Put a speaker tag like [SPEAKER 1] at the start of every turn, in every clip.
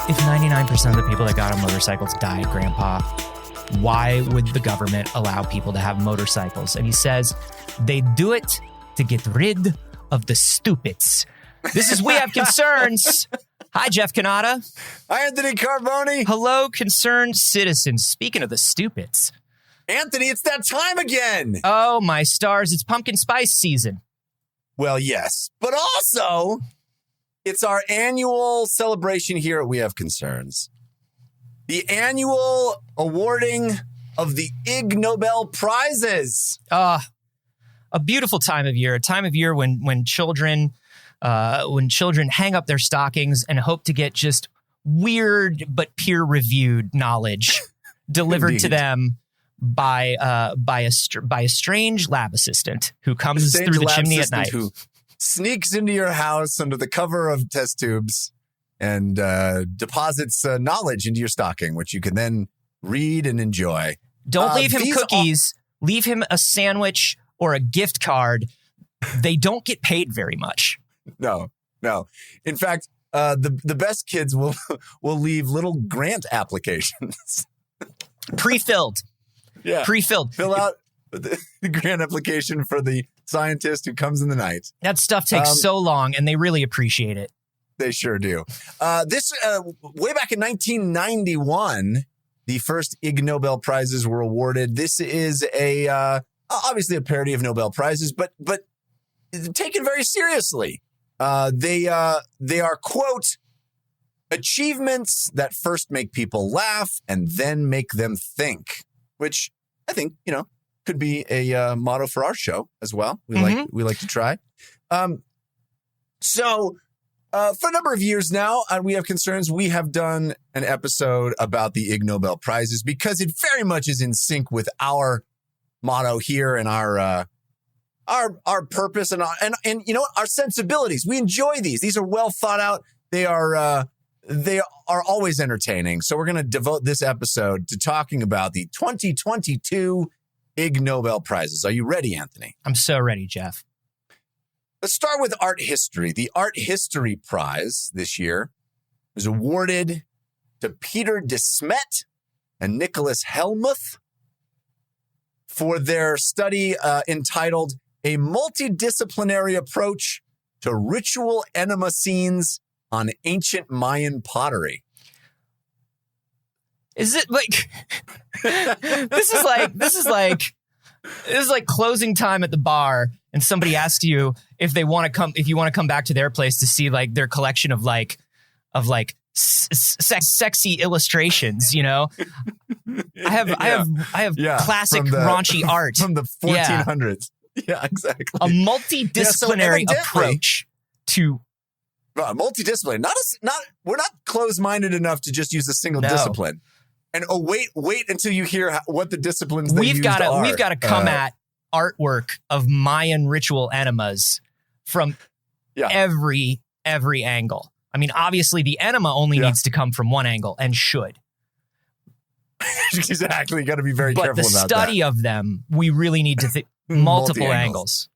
[SPEAKER 1] If 99% of the people that got on motorcycles died, Grandpa, why would the government allow people to have motorcycles? And he says, they do it to get rid of the stupids. This is We Have Concerns. Hi, Jeff Cannata.
[SPEAKER 2] Hi, Anthony Carboni.
[SPEAKER 1] Hello, concerned citizens. Speaking of the stupids.
[SPEAKER 2] Anthony, it's that time again.
[SPEAKER 1] Oh, my stars. It's pumpkin spice season.
[SPEAKER 2] Well, yes, but also it's our annual celebration here at We Have Concerns. The annual awarding of the Ig-Nobel prizes.
[SPEAKER 1] A beautiful time of year, a time of year when children hang up their stockings and hope to get just weird but peer-reviewed knowledge delivered to them by a strange lab assistant who comes through the chimney at night,
[SPEAKER 2] who sneaks into your house under the cover of test tubes and deposits knowledge into your stocking, which you can then read and enjoy.
[SPEAKER 1] Don't leave him cookies. Leave him a sandwich or a gift card. They don't get paid very much.
[SPEAKER 2] No. In fact, the best kids will leave little grant applications.
[SPEAKER 1] Pre-filled.
[SPEAKER 2] Yeah.
[SPEAKER 1] Pre-filled.
[SPEAKER 2] Fill out the grant application for the scientist who comes in the night.
[SPEAKER 1] That stuff takes so long, and they really appreciate it.
[SPEAKER 2] They sure do. This way back in 1991, the first Ig Nobel prizes were awarded. This is obviously a parody of Nobel prizes, but taken very seriously. They are, quote, achievements that first make people laugh and then make them think, which I think, could be a motto for our show as well. We like to try. So for a number of years now, We Have Concerns, we have done an episode about the Ig Nobel prizes because it very much is in sync with our motto here and our purpose and our sensibilities. We enjoy these. These are well thought out. They are always entertaining. So we're going to devote this episode to talking about the 2022 Ig Nobel prizes. Are you ready, Anthony?
[SPEAKER 1] I'm so ready, Jeff.
[SPEAKER 2] Let's start with art history. The Art History Prize this year was awarded to Peter de Smet and Nicholas Helmuth for their study entitled A Multidisciplinary Approach to Ritual Enema Scenes on Ancient Mayan Pottery.
[SPEAKER 1] Is it like this is like closing time at the bar and somebody asks you if you want to come back to their place to see like their collection of sexy illustrations, I have classic raunchy art
[SPEAKER 2] from the 1400s. Yeah, exactly.
[SPEAKER 1] A multidisciplinary approach to
[SPEAKER 2] multidisciplinary. We're not closed-minded enough to just use a single discipline. And wait until you hear what the disciplines
[SPEAKER 1] we've got to come at artwork of Mayan ritual enemas from every angle. I mean, obviously the enema only needs to come from one angle and should.
[SPEAKER 2] Exactly. You got to be very careful about that.
[SPEAKER 1] But the study of them, we really need to multiple angles.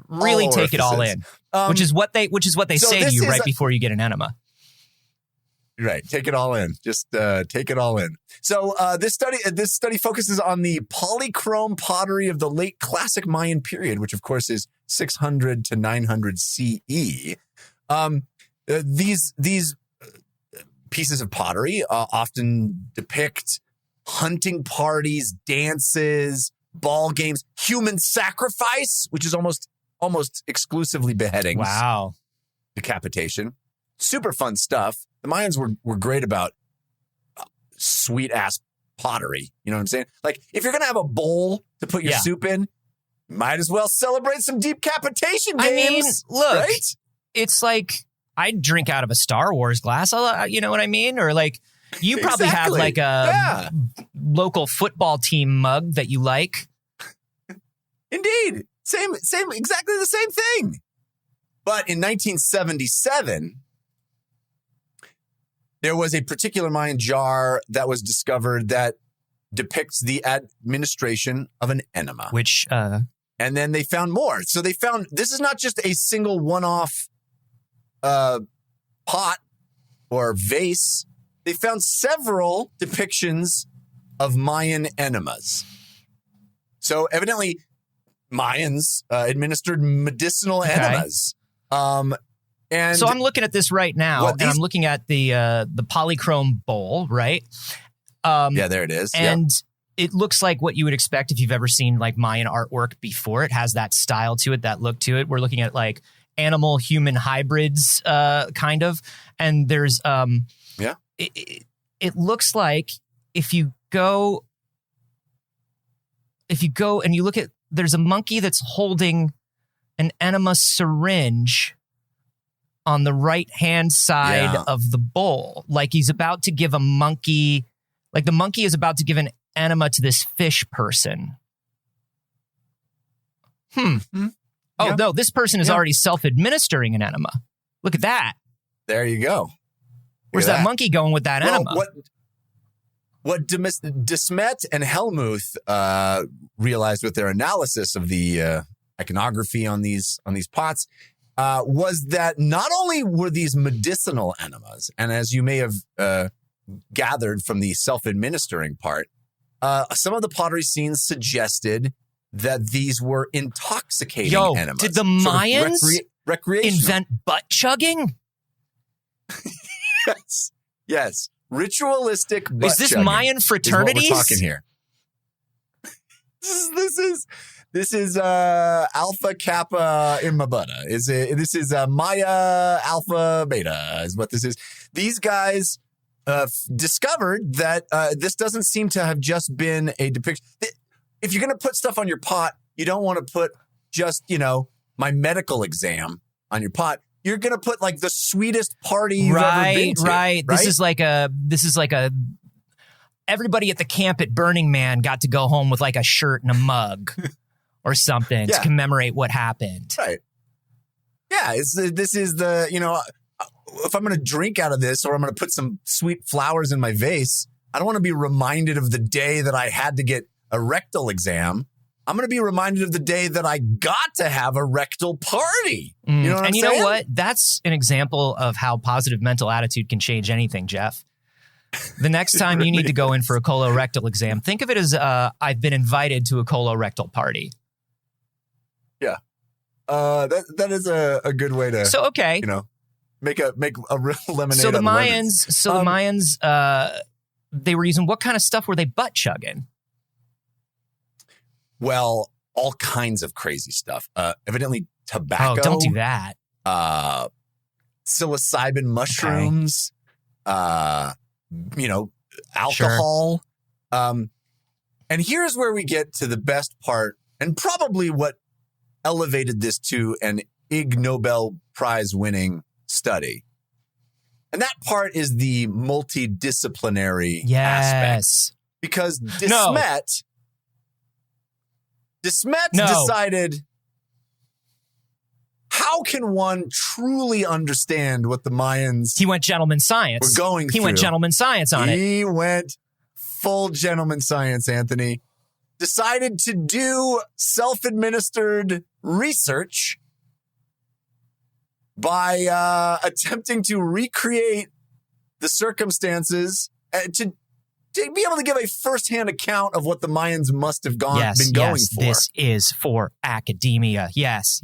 [SPEAKER 1] Really take it all in, which is what they say to you right before you get an enema.
[SPEAKER 2] Right. Take it all in. Just take it all in. So this study focuses on the polychrome pottery of the late classic Mayan period, which of course is 600 to 900 CE. These pieces of pottery often depict hunting parties, dances, ball games, human sacrifice, which is almost exclusively beheadings.
[SPEAKER 1] Wow.
[SPEAKER 2] Decapitation. Super fun stuff. The Mayans were great about sweet ass pottery. You know what I'm saying? Like if you're going to have a bowl to put your soup in, might as well celebrate some decapitation games.
[SPEAKER 1] I mean, look,
[SPEAKER 2] right?
[SPEAKER 1] It's like I'd drink out of a Star Wars glass. You know what I mean? Or like you probably have like a local football team mug that you like.
[SPEAKER 2] Indeed. Same, exactly the same thing. But in 1977, there was a particular Mayan jar that was discovered that depicts the administration of an enema. And then they found more. So they found this is not just a single one-off pot or vase, they found several depictions of Mayan enemas. So evidently, Mayans administered medicinal enemas. And
[SPEAKER 1] so I'm looking at this right now, and I'm looking at the polychrome bowl, right?
[SPEAKER 2] Yeah, there it is.
[SPEAKER 1] And it looks like what you would expect if you've ever seen like Mayan artwork before. It has that style to it, that look to it. We're looking at like animal-human hybrids, kind of. And there's it looks like if you go and you look at, there's a monkey that's holding an enema syringe on the right-hand side of the bowl. Like he's about to give the monkey is about to give an enema to this fish person. Oh, no, this person is already self-administering an enema. Look at that.
[SPEAKER 2] There you go.
[SPEAKER 1] Where's that monkey going with that enema?
[SPEAKER 2] What Desmet and Helmuth realized with their analysis of the iconography on these pots was that not only were these medicinal enemas, and as you may have gathered from the self-administering part, some of the pottery scenes suggested that these were intoxicating enemas.
[SPEAKER 1] Did the Mayans invent butt chugging?
[SPEAKER 2] Yes. Ritualistic butt
[SPEAKER 1] Is this
[SPEAKER 2] chugging
[SPEAKER 1] Mayan fraternities?
[SPEAKER 2] Is what we're talking here. This is Alpha Kappa Imma Butta. This is Maya Alpha Beta is what this is. These guys discovered that this doesn't seem to have just been a depiction. If you're going to put stuff on your pot, you don't want to put just, my medical exam on your pot. You're going to put like the sweetest party you've ever been to. Right.
[SPEAKER 1] This is like a everybody at the camp at Burning Man got to go home with like a shirt and a mug or something to commemorate what happened.
[SPEAKER 2] Right. Yeah. This is the, if I'm going to drink out of this or I'm going to put some sweet flowers in my vase, I don't want to be reminded of the day that I had to get a rectal exam. I'm going to be reminded of the day that I got to have a rectal party. You know what I'm saying?
[SPEAKER 1] Know what? That's an example of how positive mental attitude can change anything, Jeff. The next time you need to go in for a colorectal exam, think of it as I've been invited to a colorectal party.
[SPEAKER 2] Yeah. That is a good way to, make a real lemonade.
[SPEAKER 1] So the
[SPEAKER 2] Mayans,
[SPEAKER 1] they were using, what kind of stuff were they butt chugging?
[SPEAKER 2] Well, all kinds of crazy stuff. Evidently tobacco.
[SPEAKER 1] Oh, don't do that.
[SPEAKER 2] Psilocybin mushrooms, alcohol. Sure. And here's where we get to the best part and probably what elevated this to an Ig-Nobel Prize winning study. And that part is the multidisciplinary aspect. Because Desmet decided, how can one truly understand what the Mayans
[SPEAKER 1] He went gentleman science.
[SPEAKER 2] were going through?
[SPEAKER 1] He went gentleman science on it.
[SPEAKER 2] He went full gentleman science, Anthony. Decided to do self-administered research by attempting to recreate the circumstances to be able to give a firsthand account of what the Mayans must have been going for.
[SPEAKER 1] This is for academia. Yes.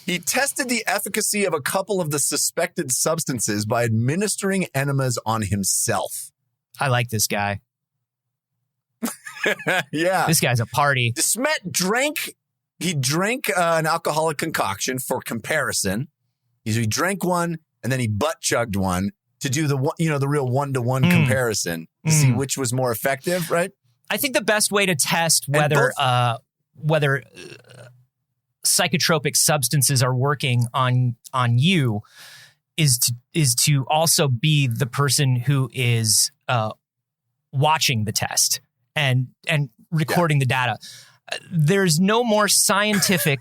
[SPEAKER 2] He tested the efficacy of a couple of the suspected substances by administering enemas on himself.
[SPEAKER 1] I like this guy.
[SPEAKER 2] Yeah.
[SPEAKER 1] This guy's a party.
[SPEAKER 2] Desmet drank an alcoholic concoction for comparison. He drank one and then he butt chugged one to do the real one-to-one comparison to see which was more effective, right?
[SPEAKER 1] I think the best way to test whether psychotropic substances are working on you is to also be the person who is watching the test and recording the data. There's no more scientific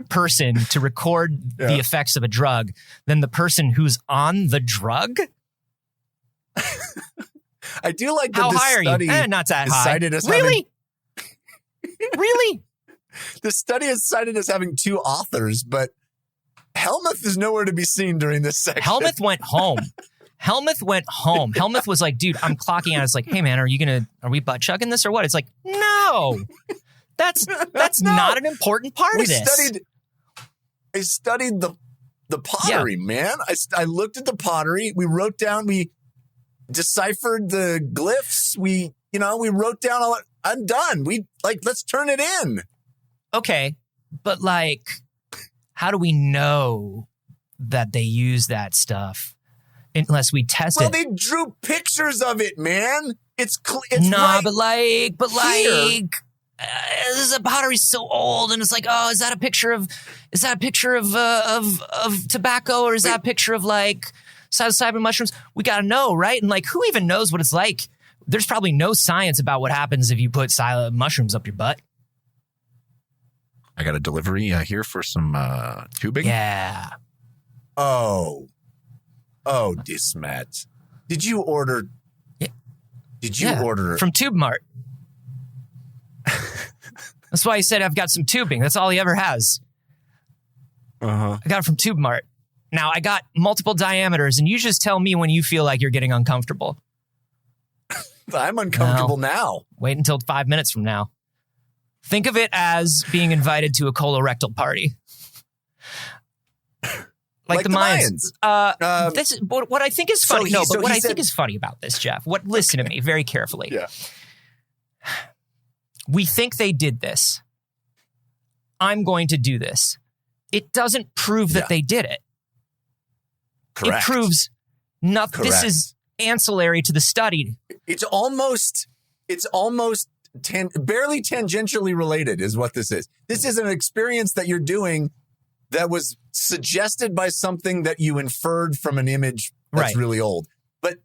[SPEAKER 1] person to record the effects of a drug than the person who's on the drug.
[SPEAKER 2] I do like that.
[SPEAKER 1] How
[SPEAKER 2] this
[SPEAKER 1] high are
[SPEAKER 2] study
[SPEAKER 1] you? Not that high.
[SPEAKER 2] Really?
[SPEAKER 1] Really?
[SPEAKER 2] The study is cited as having two authors, but Helmuth is nowhere to be seen during this section.
[SPEAKER 1] Helmuth went home. Helmuth was like, dude, I'm clocking out. It's like, hey man, are we butt chugging this or what? It's like, no, that's
[SPEAKER 2] No.
[SPEAKER 1] not an important part of this.
[SPEAKER 2] I studied the pottery, man. I looked at the pottery. We wrote down, we deciphered the glyphs. We wrote down all. I'm done. Let's turn it in.
[SPEAKER 1] Okay, but like, how do we know that they use that stuff unless we test it?
[SPEAKER 2] Well, they drew pictures of it, man. It's
[SPEAKER 1] nah,
[SPEAKER 2] right
[SPEAKER 1] but this pottery's so old, and it's like, oh, is that a picture of tobacco, or is that a picture of like psilocybin mushrooms? We gotta know, right? And like, who even knows what it's like? There's probably no science about what happens if you put mushrooms up your butt.
[SPEAKER 2] I got a delivery here for some tubing.
[SPEAKER 1] Yeah.
[SPEAKER 2] Oh, Dismet. Did you order?
[SPEAKER 1] Yeah.
[SPEAKER 2] Did you order
[SPEAKER 1] from Tube Mart? That's why he said I've got some tubing. That's all he ever has. I got it from Tube Mart. Now I got multiple diameters, and you just tell me when you feel like you're getting uncomfortable.
[SPEAKER 2] I'm uncomfortable now.
[SPEAKER 1] Wait until 5 minutes from now. Think of it as being invited to a colorectal party. Like the Mayans. This is what I think is funny. I think is funny about this, Jeff. Listen to me very carefully.
[SPEAKER 2] Yeah.
[SPEAKER 1] We think they did this. I'm going to do this. It doesn't prove that they did it.
[SPEAKER 2] Correct.
[SPEAKER 1] It proves nothing. This is ancillary to the study.
[SPEAKER 2] It's almost barely tangentially related is what this is. This is an experience that you're doing that was suggested by something that you inferred from an image that's really old. But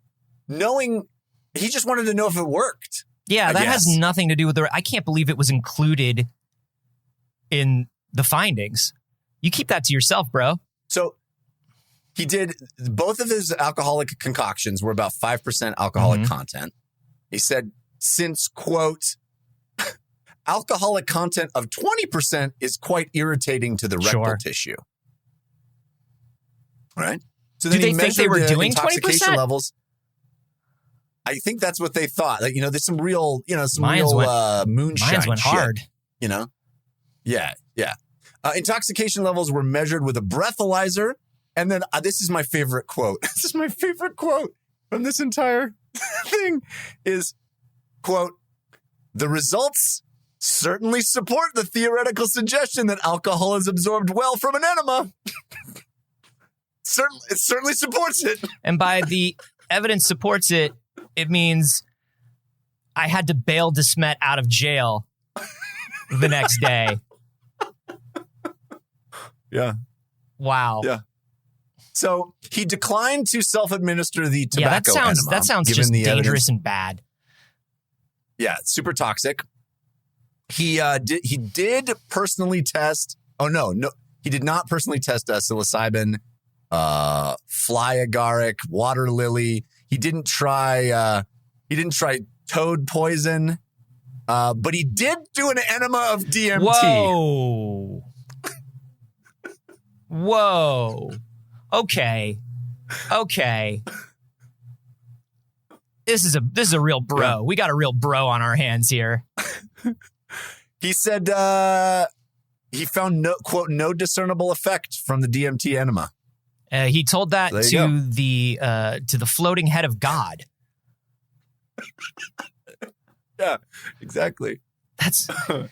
[SPEAKER 2] he just wanted to know if it worked.
[SPEAKER 1] Yeah, that has nothing to do with I can't believe it was included in the findings. You keep that to yourself, bro.
[SPEAKER 2] So he did, both of his alcoholic concoctions were about 5% alcoholic content. He said, since, quote, alcoholic content of 20% is quite irritating to the rectal tissue. Right? So then
[SPEAKER 1] do they think they were doing
[SPEAKER 2] intoxication
[SPEAKER 1] 20%?
[SPEAKER 2] Levels. I think that's what they thought. Like, there's some real,
[SPEAKER 1] moonshine
[SPEAKER 2] mines
[SPEAKER 1] went
[SPEAKER 2] shit,
[SPEAKER 1] hard.
[SPEAKER 2] Yeah. Intoxication levels were measured with a breathalyzer. And then this is my favorite quote. This is my favorite quote from this entire thing is, quote, the results certainly support the theoretical suggestion that alcohol is absorbed well from an enema. It certainly supports it.
[SPEAKER 1] And by the evidence supports it, it means I had to bail Desmet out of jail the next day.
[SPEAKER 2] Yeah.
[SPEAKER 1] Wow.
[SPEAKER 2] Yeah. So he declined to self-administer the tobacco enema.
[SPEAKER 1] That sounds just dangerous and bad.
[SPEAKER 2] Yeah, super toxic. He did personally test. Oh no, he did not personally test psilocybin, fly agaric, water lily. He didn't try toad poison, but he did do an enema of DMT.
[SPEAKER 1] Whoa. Okay. This is a real bro. Yeah. We got a real bro on our hands here.
[SPEAKER 2] He said he found no discernible effect from the DMT enema.
[SPEAKER 1] He told that to the floating head of God.
[SPEAKER 2] Yeah, exactly.
[SPEAKER 1] That's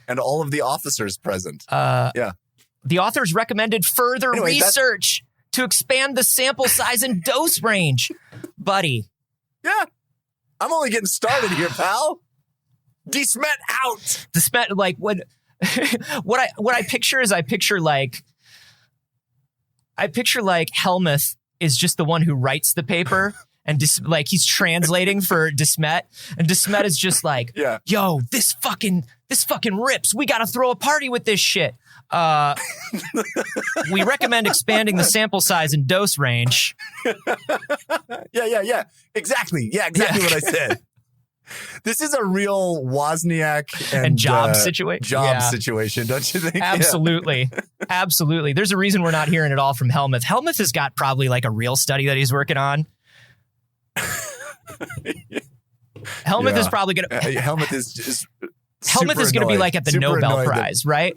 [SPEAKER 2] and all of the officers present.
[SPEAKER 1] The authors recommended further research to expand the sample size and dose range, buddy.
[SPEAKER 2] Yeah, I'm only getting started here, pal. Desmet out.
[SPEAKER 1] Desmet, like what I picture is I picture like Helmuth is just the one who writes the paper and he's translating for Desmet, and Desmet is just like, yo, this fucking rips. We got to throw a party with this shit. We recommend expanding the sample size and dose range.
[SPEAKER 2] Yeah. Exactly. Yeah, exactly what I said. This is a real Wozniak
[SPEAKER 1] and job situation.
[SPEAKER 2] Situation, don't you think?
[SPEAKER 1] Absolutely. Absolutely. There's a reason we're not hearing it all from Helmuth. Helmuth has got probably like a real study that he's working on. Helmuth is probably going to...
[SPEAKER 2] Helmuth is
[SPEAKER 1] Helmuth is going to be like at the Nobel Prize, right?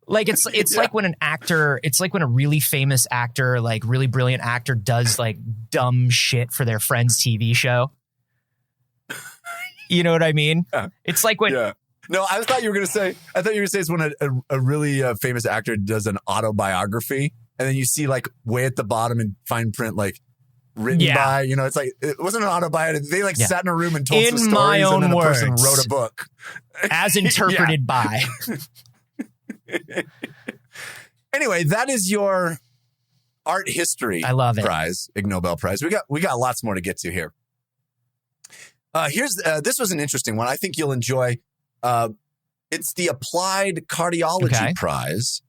[SPEAKER 1] Like it's like when it's like when a really famous actor, like really brilliant actor does like dumb shit for their friend's TV show. You know what I mean?
[SPEAKER 2] Yeah.
[SPEAKER 1] It's like when...
[SPEAKER 2] Yeah. No, I thought you were going to say it's when a really famous actor does an autobiography and then you see like way at the bottom in fine print, like written by, it's like, it wasn't an autobiography. They sat in a room and told some stories
[SPEAKER 1] my own
[SPEAKER 2] and then
[SPEAKER 1] words,
[SPEAKER 2] a person wrote a book.
[SPEAKER 1] As interpreted by.
[SPEAKER 2] Anyway, that is your art history prize, Ig-Nobel Prize. We got lots more to get to here. This was an interesting one. I think you'll enjoy. It's the Applied Cardiology Prize.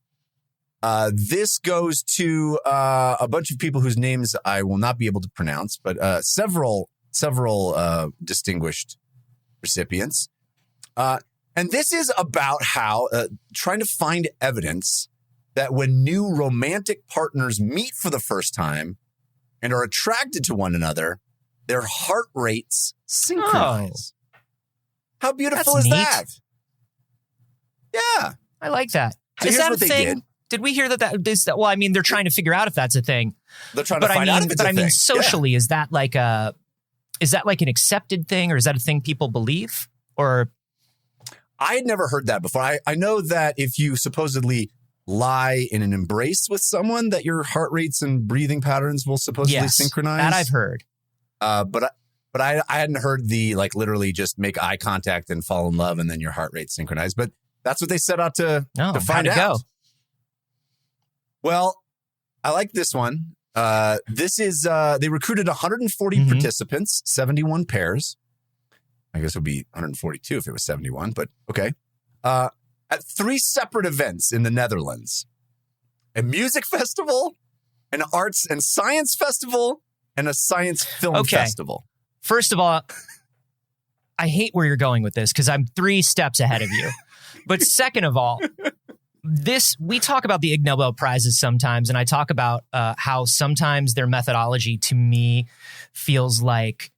[SPEAKER 2] This goes to a bunch of people whose names I will not be able to pronounce, but several distinguished recipients. And this is about how trying to find evidence that when new romantic partners meet for the first time and are attracted to one another, their heart rates synchronize. Oh. How beautiful is that? Yeah.
[SPEAKER 1] I like that.
[SPEAKER 2] So
[SPEAKER 1] is that a thing? Did we hear that is that? Well, I mean, they're trying to figure out if that's a thing.
[SPEAKER 2] They're trying to find out if it's a thing.
[SPEAKER 1] But I mean, socially, is that like an accepted thing, or is that a thing people believe? Or
[SPEAKER 2] I had never heard that before. I know that if you supposedly lie in an embrace with someone, that your heart rates and breathing patterns will supposedly synchronize.
[SPEAKER 1] That I've heard.
[SPEAKER 2] But I hadn't heard the like literally just make eye contact and fall in love and then your heart rate synchronize. But that's what they set out to find out. Go? Well, I like this one. This is they recruited 140 participants, 71 pairs. I guess it would be 142 if it was 71, but okay. At 3 separate events in the Netherlands: a music festival, an arts and science festival, and a science film festival.
[SPEAKER 1] First of all, I hate where you're going with this because I'm 3 steps ahead of you. But second of all, we talk about the Ig Nobel Prizes sometimes, and I talk about how sometimes their methodology to me feels like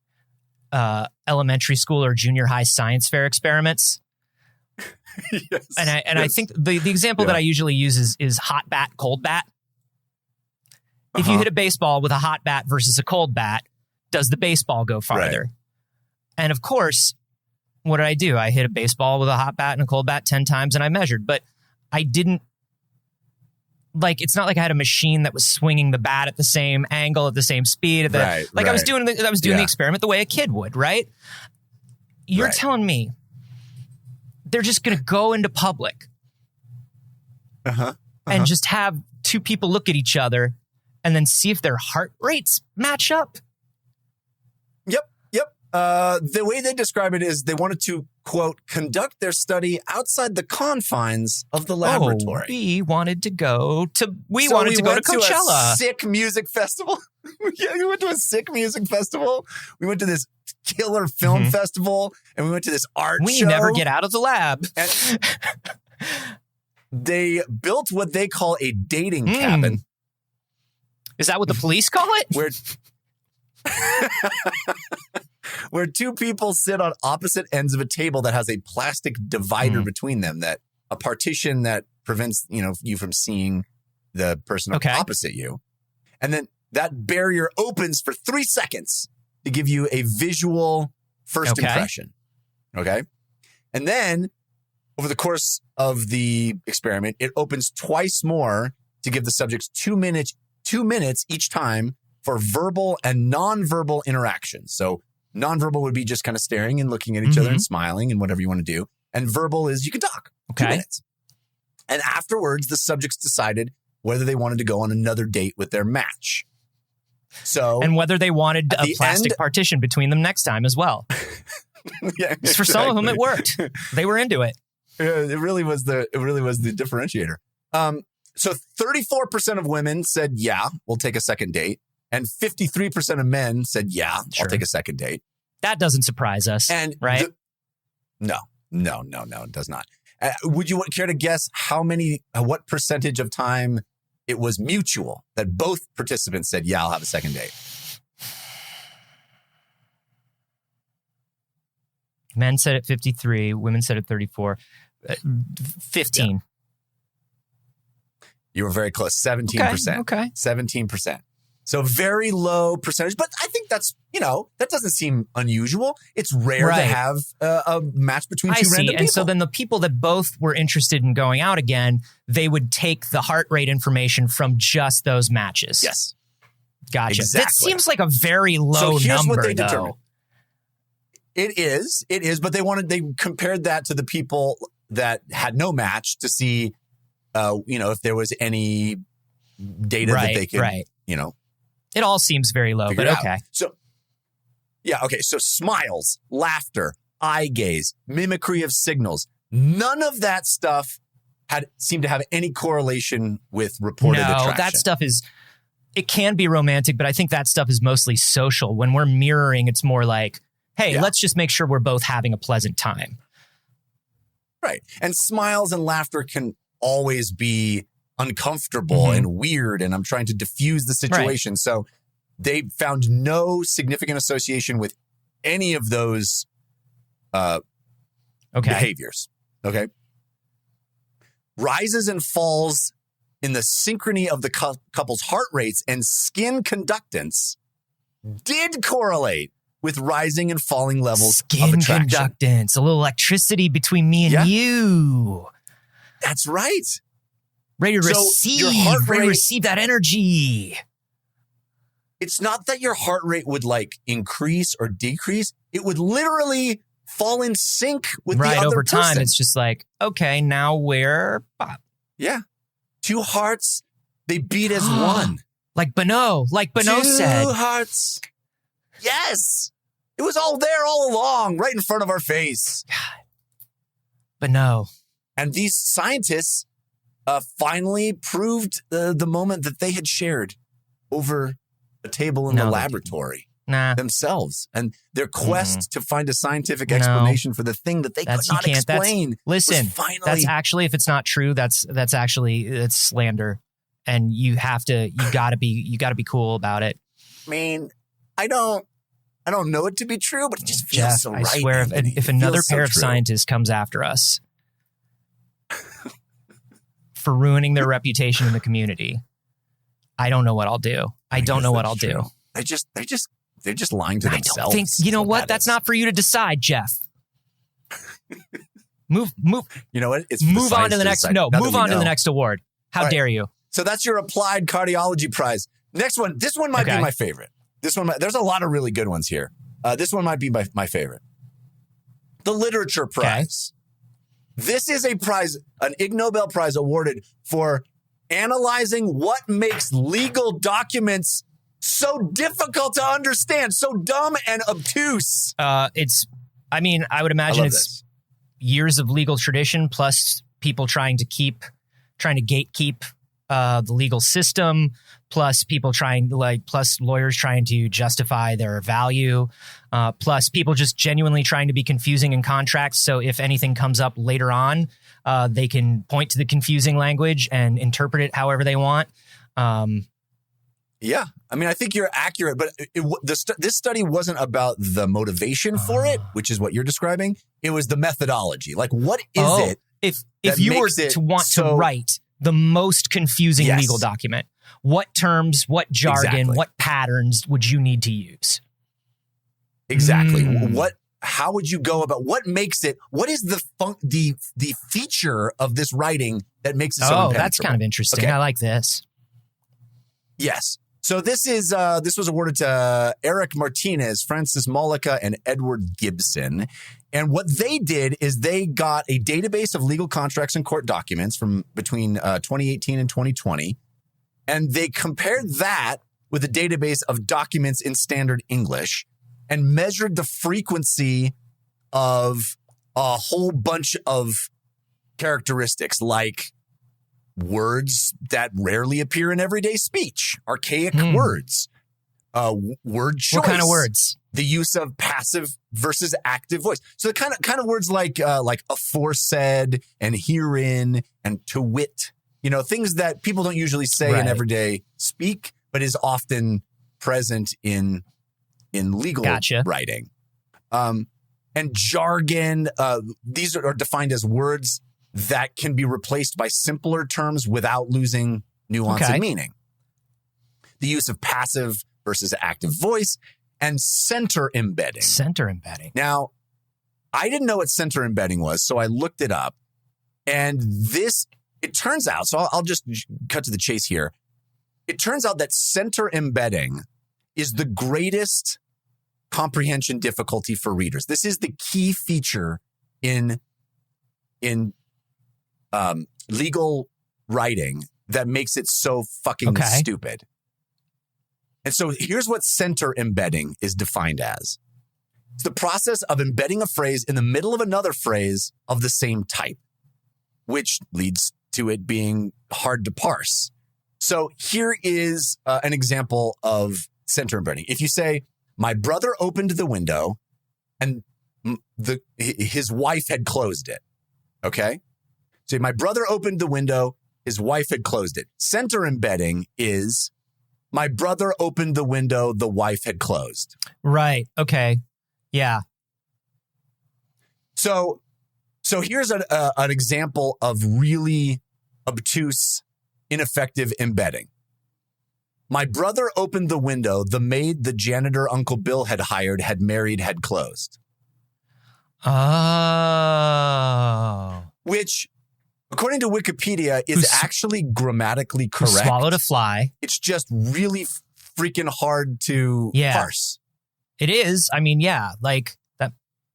[SPEAKER 1] elementary school or junior high science fair experiments.
[SPEAKER 2] Yes,
[SPEAKER 1] I think the example that I usually use is hot bat, cold bat. If you hit a baseball with a hot bat versus a cold bat, does the baseball go farther? Right. And of course, what did I do? I hit a baseball with a hot bat and a cold bat 10 times and I measured, but I didn't it's not like I had a machine that was swinging the bat at the same angle, at the same speed. I was doing the experiment the way a kid would, right? You're telling me they're just going to go into public and just have 2 people look at each other and then see if their heart rates match up?
[SPEAKER 2] Yep. The way they describe it is they wanted to, quote, conduct their study outside the confines of the laboratory.
[SPEAKER 1] We wanted to go to Coachella.
[SPEAKER 2] A sick music festival. We went to a sick music festival. We went to this killer film festival, and we went to this art show.
[SPEAKER 1] We never get out of the lab.
[SPEAKER 2] And they built what they call a dating cabin.
[SPEAKER 1] Is that what the police call it?
[SPEAKER 2] Where 2 people sit on opposite ends of a table that has a plastic divider between them, that a partition that prevents you from seeing the person opposite you. And then that barrier opens for 3 seconds to give you a visual first impression. Okay. And then over the course of the experiment, it opens twice more to give the subjects 2 minutes each time for verbal and nonverbal interactions. So nonverbal would be just kind of staring and looking at each other and smiling and whatever you want to do. And verbal is you can talk. 2 minutes. And afterwards, the subjects decided whether they wanted to go on another date with their match.
[SPEAKER 1] And whether they wanted a plastic partition between them next time as well. For some of them, it worked. They were into it.
[SPEAKER 2] It really was the differentiator. So 34% of women said, yeah, we'll take a second date. And 53% of men said, yeah, I'll take a second date.
[SPEAKER 1] That doesn't surprise us,
[SPEAKER 2] And
[SPEAKER 1] right?
[SPEAKER 2] No, it does not. Would you care to guess what percentage of time it was mutual that both participants said, yeah, I'll have a second date?
[SPEAKER 1] Men said at 53, women said at 34. 15.
[SPEAKER 2] Yeah. You were very close. 17%.
[SPEAKER 1] Okay.
[SPEAKER 2] 17%. So very low percentage, but I think that's, that doesn't seem unusual. It's rare to have a match between two random people.
[SPEAKER 1] And so then the people that both were interested in going out again, they would take the heart rate information from just those matches.
[SPEAKER 2] Yes.
[SPEAKER 1] Gotcha.
[SPEAKER 2] Exactly.
[SPEAKER 1] That seems like a very low
[SPEAKER 2] here's
[SPEAKER 1] number,
[SPEAKER 2] what they
[SPEAKER 1] though.
[SPEAKER 2] determined. It is, but they compared that to the people that had no match to see, if there was any data that they could,
[SPEAKER 1] It all seems very low, but okay.
[SPEAKER 2] So, So smiles, laughter, eye gaze, mimicry of signals. None of that stuff seemed to have any correlation with reported attraction.
[SPEAKER 1] That stuff it can be romantic, but I think that stuff is mostly social. When we're mirroring, it's more like, hey, let's just make sure we're both having a pleasant time.
[SPEAKER 2] Right. And smiles and laughter can always be uncomfortable and weird, and I'm trying to diffuse the situation. Right. So they found no significant association with any of those behaviors. Okay. Rises and falls in the synchrony of the couple's heart rates and skin conductance did correlate with rising and falling levels of attraction.
[SPEAKER 1] Conductance, a little electricity between me and you.
[SPEAKER 2] That's right.
[SPEAKER 1] Ready to receive that energy.
[SPEAKER 2] It's not that your heart rate would increase or decrease. It would literally fall in sync with the other
[SPEAKER 1] over time.
[SPEAKER 2] person.
[SPEAKER 1] It's just like, okay, now we're pop.
[SPEAKER 2] Yeah. Two hearts, they beat as one.
[SPEAKER 1] Like Bono said.
[SPEAKER 2] Two hearts. Yes. It was all there all along, right in front of our face.
[SPEAKER 1] God. Bono.
[SPEAKER 2] And these scientists finally proved the moment that they had shared over a table in the laboratory themselves. And their quest to find a scientific explanation for the thing that they could not explain.
[SPEAKER 1] That's actually, if it's not true, that's slander. And you gotta be cool about it.
[SPEAKER 2] I mean, I don't know it to be true, but it just feels so right.
[SPEAKER 1] I swear, if another pair of scientists comes after us for ruining their reputation in the community, I don't know what I'll do. I don't know what I'll do.
[SPEAKER 2] They're just lying to themselves.
[SPEAKER 1] I don't think, you know what? That's not for you to decide, Jeff. Move.
[SPEAKER 2] You know what? It's
[SPEAKER 1] move on to the next. No, move on to the next award. How dare you?
[SPEAKER 2] So that's your applied cardiology prize. Next one. This one might be my favorite. There's a lot of really good ones here. This one might be my favorite. The literature prize. This is a prize, an Ig-Nobel prize awarded for analyzing what makes legal documents so difficult to understand, so dumb and obtuse.
[SPEAKER 1] I would imagine it's years of legal tradition plus people trying to gatekeep the legal system, plus people plus lawyers trying to justify their value, plus people just genuinely trying to be confusing in contracts. So if anything comes up later on, they can point to the confusing language and interpret it however they want.
[SPEAKER 2] Yeah. I mean, I think you're accurate, but this study wasn't about the motivation for it, which is what you're describing. It was the methodology. Like, what is it?
[SPEAKER 1] If you were to want to write the most confusing legal document, what terms, what jargon, what patterns would you need to use?
[SPEAKER 2] Exactly. How would you go about what makes it? What is the feature of this writing that makes it so impenetrable?
[SPEAKER 1] That's kind of interesting. Okay. I like this.
[SPEAKER 2] Yes. So this was awarded to Eric Martinez, Francis Mollica, and Edward Gibson. And what they did is they got a database of legal contracts and court documents from between 2018 and 2020. And they compared that with a database of documents in standard English and measured the frequency of a whole bunch of characteristics like words that rarely appear in everyday speech, archaic words, word choice.
[SPEAKER 1] What kind of words?
[SPEAKER 2] The use of passive versus active voice. So the kind of words like aforesaid and herein and to wit, things that people don't usually say in everyday speak, but is often present in legal writing. And jargon, these are defined as words that can be replaced by simpler terms without losing nuance and meaning. The use of passive versus active voice, and center embedding.
[SPEAKER 1] Center embedding.
[SPEAKER 2] Now, I didn't know what center embedding was, so I looked it up. And it turns out, so I'll just cut to the chase here. It turns out that center embedding is the greatest comprehension difficulty for readers. This is the key feature in legal writing that makes it so fucking stupid. And so here's what center embedding is defined as. It's the process of embedding a phrase in the middle of another phrase of the same type, which leads to it being hard to parse. So here is an example of center embedding. If you say, my brother opened the window and his wife had closed it. Okay? So my brother opened the window, his wife had closed it. Center embedding is, my brother opened the window, the wife had closed.
[SPEAKER 1] Right. Okay. Yeah.
[SPEAKER 2] So here's an example of really obtuse, ineffective embedding. My brother opened the window, the maid the janitor Uncle Bill had hired had married had closed.
[SPEAKER 1] Oh.
[SPEAKER 2] Which, according to Wikipedia, is actually grammatically correct.
[SPEAKER 1] Swallowed a fly.
[SPEAKER 2] It's just really freaking hard to parse.
[SPEAKER 1] It is. I mean, like that.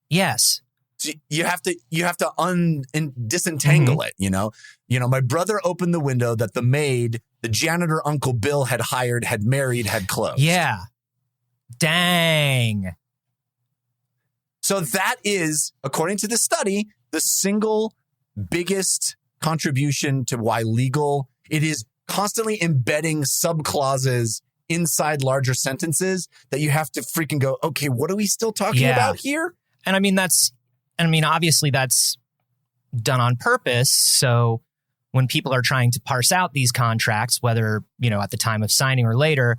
[SPEAKER 1] Yes.
[SPEAKER 2] So you have to disentangle it. My brother opened the window that the maid, the janitor Uncle Bill had hired, had married, had closed.
[SPEAKER 1] Yeah. Dang.
[SPEAKER 2] So that is, according to the study, the single biggest contribution to why it is constantly embedding subclauses inside larger sentences that you have to freaking go, okay, what are we still talking about here?
[SPEAKER 1] And obviously that's done on purpose. So when people are trying to parse out these contracts, whether, at the time of signing or later,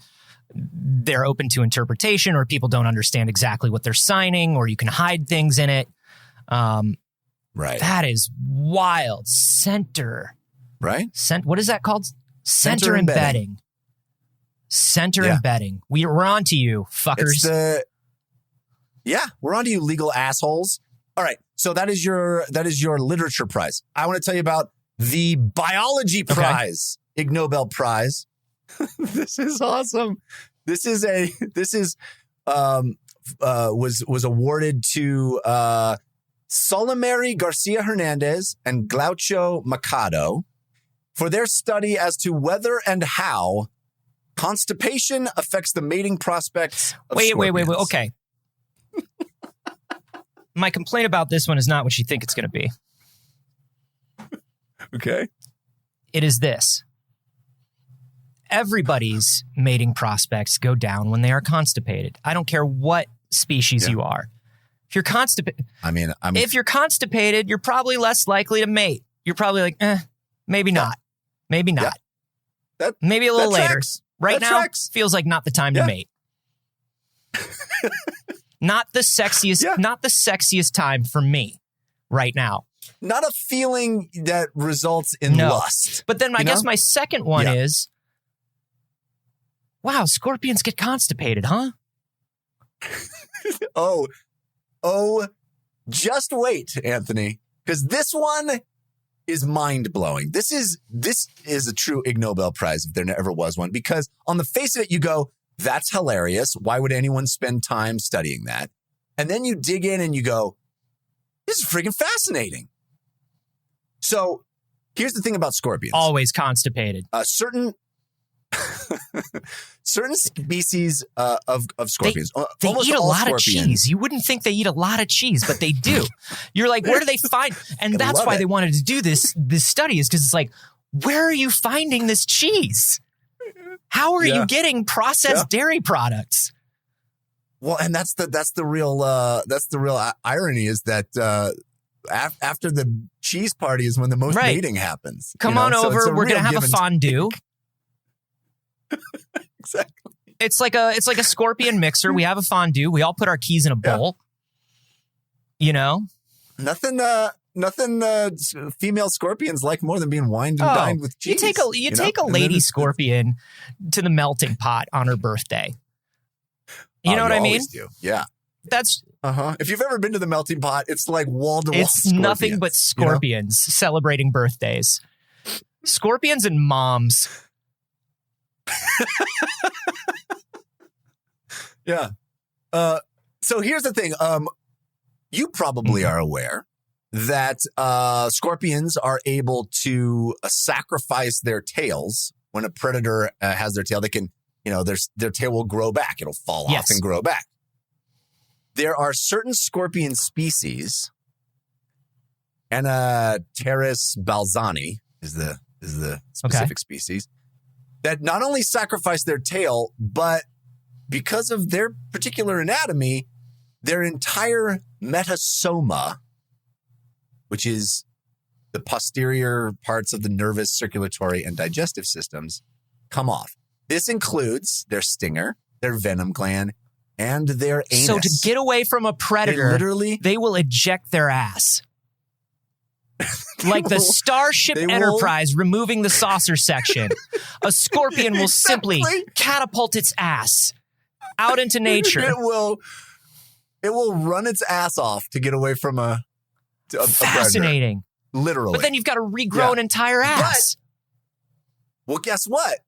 [SPEAKER 1] they're open to interpretation, or people don't understand exactly what they're signing, or you can hide things in it.
[SPEAKER 2] Right.
[SPEAKER 1] That is wild. Center.
[SPEAKER 2] Right?
[SPEAKER 1] What is that called? Center embedding. Center embedding. We're on to you, fuckers.
[SPEAKER 2] We're on to you, legal assholes. All right. So that is your literature prize. I want to tell you about the biology prize, Ig-Nobel Prize. This is awesome. Was awarded to Solimary Garcia Hernandez and Glaucio Machado for their study as to whether and how constipation affects the mating prospects of scorpions. Wait.
[SPEAKER 1] Okay. My complaint about this one is not what you think it's going to be.
[SPEAKER 2] Okay.
[SPEAKER 1] It is this. Everybody's mating prospects go down when they are constipated. I don't care what species you are. If you're constipated, if you're constipated, you're probably less likely to mate. You're probably like, maybe not. Maybe not.
[SPEAKER 2] Yeah.
[SPEAKER 1] Maybe a little later.
[SPEAKER 2] Tracks.
[SPEAKER 1] Right
[SPEAKER 2] that
[SPEAKER 1] now,
[SPEAKER 2] tracks.
[SPEAKER 1] Feels like not the time to mate. Not the sexiest time for me right now.
[SPEAKER 2] Not a feeling that results in lust.
[SPEAKER 1] But then I guess my second one is, wow, scorpions get constipated, huh?
[SPEAKER 2] Oh, just wait, Anthony, because this one is mind-blowing. This is a true Ig Nobel Prize if there ever was one, because on the face of it, you go, that's hilarious. Why would anyone spend time studying that? And then you dig in and you go, this is freaking fascinating. So here's the thing about scorpions.
[SPEAKER 1] Always constipated.
[SPEAKER 2] Certain species of scorpions.
[SPEAKER 1] They eat a lot of cheese. You wouldn't think they eat a lot of cheese, but they do. You're like, where do they find? And that's why they wanted to do this study, is because it's like, where are you finding this cheese? How are you getting processed dairy products?
[SPEAKER 2] Well, and that's the real irony is that after the cheese party is when the most mating happens.
[SPEAKER 1] Come on over. We're gonna have a fondue.
[SPEAKER 2] Exactly.
[SPEAKER 1] It's like a scorpion mixer. We have a fondue. We all put our keys in a bowl. You know,
[SPEAKER 2] nothing female scorpions like more than being wined and dined with cheese.
[SPEAKER 1] You take a lady scorpion to the melting pot on her birthday. You know what I mean?
[SPEAKER 2] Do. Yeah.
[SPEAKER 1] That's
[SPEAKER 2] If you've ever been to the melting pot, it's like wall to wall.
[SPEAKER 1] It's nothing but scorpions celebrating birthdays. Scorpions and moms.
[SPEAKER 2] Yeah. So here's the thing. You probably are aware that scorpions are able to sacrifice their tails when a predator has their tail. They can, their tail will grow back. It'll fall off and grow back. There are certain scorpion species, Anapteris balzani is the specific species, that not only sacrifice their tail, but because of their particular anatomy, their entire metasoma, which is the posterior parts of the nervous, circulatory, and digestive systems, come off. This includes their stinger, their venom gland, and their anus.
[SPEAKER 1] So to get away from a predator, they will eject their ass. Like the Starship Enterprise removing the saucer section. A scorpion will simply catapult its ass out into nature.
[SPEAKER 2] It will run its ass off to get away from a
[SPEAKER 1] fascinating.
[SPEAKER 2] A literally.
[SPEAKER 1] But then you've got to regrow an entire ass.
[SPEAKER 2] Well, guess what?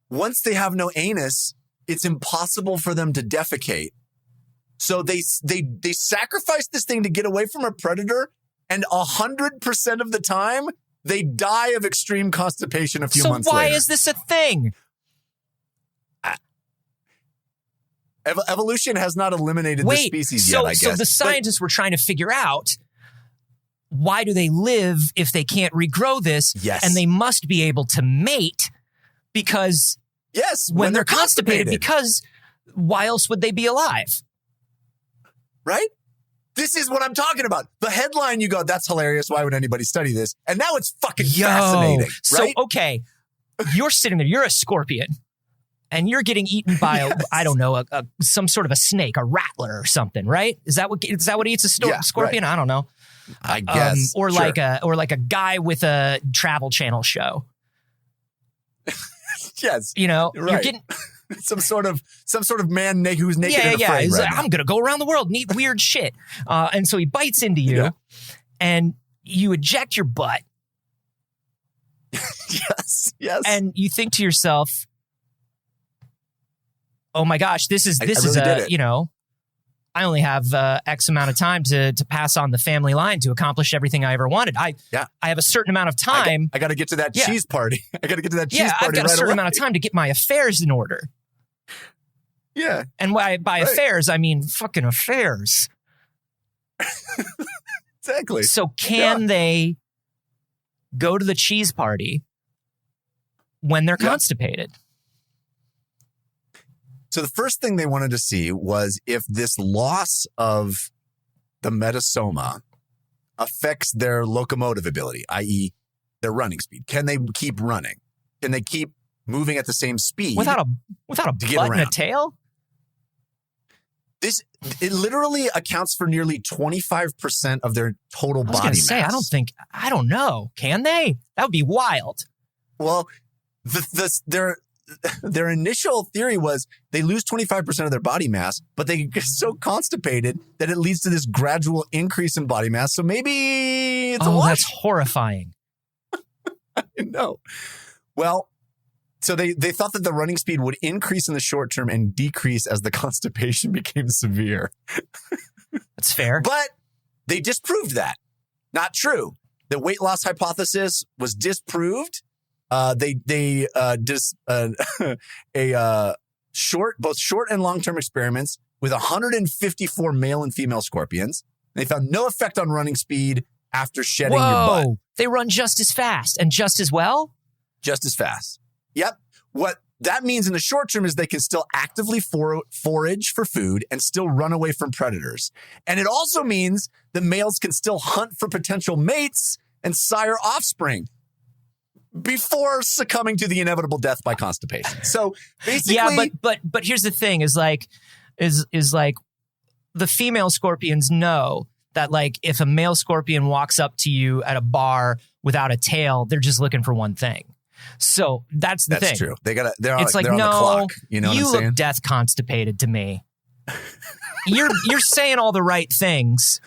[SPEAKER 2] Once they have no anus, it's impossible for them to defecate. So they sacrifice this thing to get away from a predator, and 100% of the time, they die of extreme constipation a few months later.
[SPEAKER 1] So why is this a thing?
[SPEAKER 2] Evolution has not eliminated the species yet, I guess.
[SPEAKER 1] So the scientists were trying to figure out, why do they live if they can't regrow this?
[SPEAKER 2] Yes.
[SPEAKER 1] And they must be able to mate because when they're constipated, because why else would they be alive?
[SPEAKER 2] Right? This is what I'm talking about. The headline, you go, that's hilarious. Why would anybody study this? And now it's fucking fascinating. Right?
[SPEAKER 1] So, okay, you're sitting there, you're a scorpion, and you're getting eaten by I don't know, some sort of a snake, a rattler or something, right? Is that what eats a scorpion? Right. I don't know.
[SPEAKER 2] I guess.
[SPEAKER 1] Or like a guy with a Travel Channel show.
[SPEAKER 2] Yes.
[SPEAKER 1] You're
[SPEAKER 2] right.
[SPEAKER 1] getting
[SPEAKER 2] some sort of man who's naked and afraid.
[SPEAKER 1] He's
[SPEAKER 2] right
[SPEAKER 1] like, I'm going to go around the world and eat weird shit. And so he bites into you and you eject your butt.
[SPEAKER 2] Yes.
[SPEAKER 1] And you think to yourself, oh my gosh, this is I only have X amount of time to pass on the family line to accomplish everything I ever wanted. I have a certain amount of time.
[SPEAKER 2] I got to get to that cheese party. I got to get to that cheese party.
[SPEAKER 1] I've got a certain amount of time to get my affairs in order.
[SPEAKER 2] Yeah.
[SPEAKER 1] And by affairs, I mean fucking affairs.
[SPEAKER 2] Exactly.
[SPEAKER 1] So can they go to the cheese party when they're constipated?
[SPEAKER 2] So the first thing they wanted to see was if this loss of the metasoma affects their locomotive ability, i.e. their running speed. Can they keep running? Can they keep moving at the same speed
[SPEAKER 1] without a butt and a tail?
[SPEAKER 2] It literally accounts for nearly 25% of their total body mass. I was going
[SPEAKER 1] to say, I don't know. Can they? That would be wild.
[SPEAKER 2] Well, their initial theory was they lose 25% of their body mass, but they get so constipated that it leads to this gradual increase in body mass. So maybe it's a wash.
[SPEAKER 1] That's horrifying.
[SPEAKER 2] I know. Well, so they thought that the running speed would increase in the short term and decrease as the constipation became severe.
[SPEAKER 1] That's fair.
[SPEAKER 2] But they disproved that. Not true. The weight loss hypothesis was disproved. Both short and long-term experiments with 154 male and female scorpions. They found no effect on running speed after shedding your butt.
[SPEAKER 1] They run just as fast and just as well?
[SPEAKER 2] Just as fast. Yep. What That means in the short term is they can still actively forage for food and still run away from predators. And it also means that males can still hunt for potential mates and sire offspring before succumbing to the inevitable death by constipation. So basically,
[SPEAKER 1] yeah, but here's the thing: is like the female scorpions know that like if a male scorpion walks up to you at a bar without a tail, they're just looking for one thing. So that's the thing.
[SPEAKER 2] That's true. They're on
[SPEAKER 1] no,
[SPEAKER 2] the clock. You know what I'm saying?
[SPEAKER 1] Look death constipated to me. You're saying all the right things,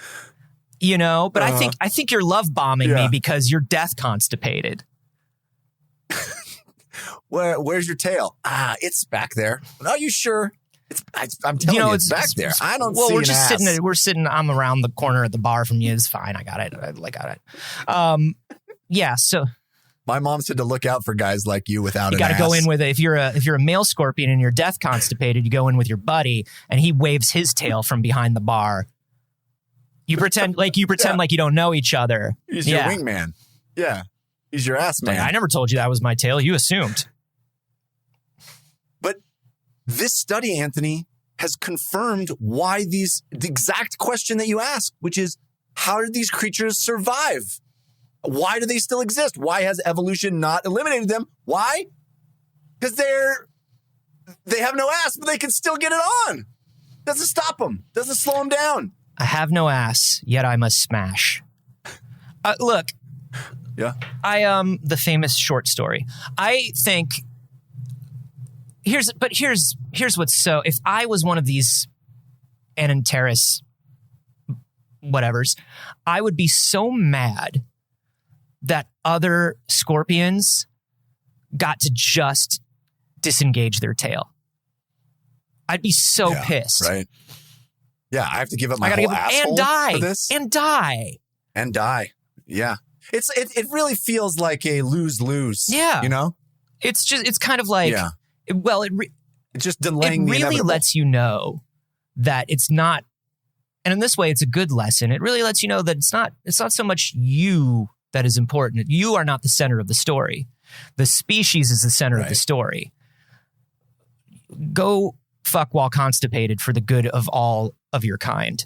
[SPEAKER 1] you know, but I think you're love bombing me because you're death constipated.
[SPEAKER 2] Where's your tail? It's back there. Are you sure? I'm telling you, it's back there. I don't see
[SPEAKER 1] we're
[SPEAKER 2] an
[SPEAKER 1] just
[SPEAKER 2] ass.
[SPEAKER 1] We're sitting. I'm around the corner at the bar from you. It's fine. I got it. I got it. Yeah. So.
[SPEAKER 2] My mom said to look out for guys like you without an ass.
[SPEAKER 1] You got to go in with it. If you're a male scorpion and you're death constipated, you go in with your buddy and he waves his tail from behind the bar. You pretend like you don't know each other.
[SPEAKER 2] He's your wingman. Yeah. He's your ass man.
[SPEAKER 1] I never told you that was my tail. You assumed.
[SPEAKER 2] But this study, Anthony, has confirmed why the exact question that you asked, which is, how did these creatures survive? Why do they still exist? Why has evolution not eliminated them? Why? Because they have no ass, but they can still get it on. Doesn't stop them. Doesn't slow them down.
[SPEAKER 1] I have no ass, yet I must smash. Look.
[SPEAKER 2] Yeah.
[SPEAKER 1] The famous short story. I think here's what's so, if I was one of these Ananteris whatevers, I would be so mad that other scorpions got to just disengage their tail. I'd be so pissed.
[SPEAKER 2] Right. Yeah, I have to give up my whole asshole for this.
[SPEAKER 1] And die.
[SPEAKER 2] Yeah. It really feels like a lose-lose.
[SPEAKER 1] Yeah.
[SPEAKER 2] You know?
[SPEAKER 1] It's kind of like,
[SPEAKER 2] it's just delaying the inevitable.
[SPEAKER 1] It really lets you know that it's not, and in this way, it's a good lesson. It really lets you know that it's not so much you that is important. You are not the center of the story. The species is the center of the story. Go fuck while constipated for the good of all of your kind.